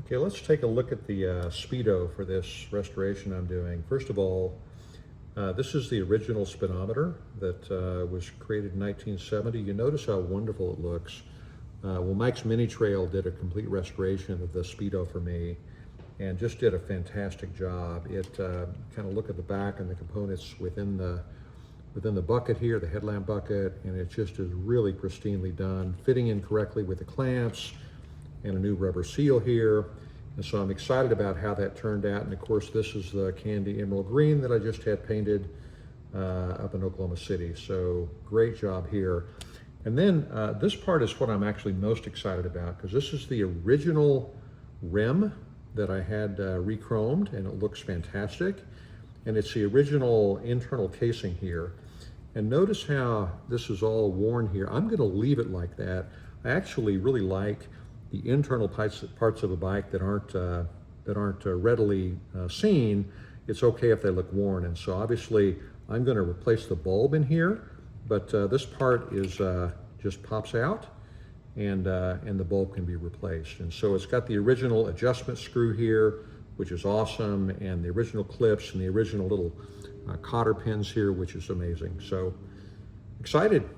Okay, let's take a look at the speedo for this restoration I'm doing. First of all, this is the original speedometer that was created in 1970. You notice how wonderful it looks. Well, Mike's Mini Trail did a complete restoration of the speedo for me and just did a fantastic job. It kind of look at the back and the components within the bucket here, the headlamp bucket, and it just is really pristinely done, fitting in correctly with the clamps and a new rubber seal here. And so I'm excited about how that turned out. And of course, this is the candy emerald green that I just had painted up in Oklahoma City. So great job here. And then this part is what I'm actually most excited about, because this is the original rim that I had re-chromed, and it looks fantastic. And it's the original internal casing here. And notice how this is all worn here. I'm gonna leave it like that. I actually really like the internal parts of a bike that aren't readily seen. It's okay if they look worn. And so obviously I'm gonna replace the bulb in here, but this part is just pops out, and the bulb can be replaced. And so it's got the original adjustment screw here, which is awesome, and the original clips and the original little cotter pins here, which is amazing. So excited.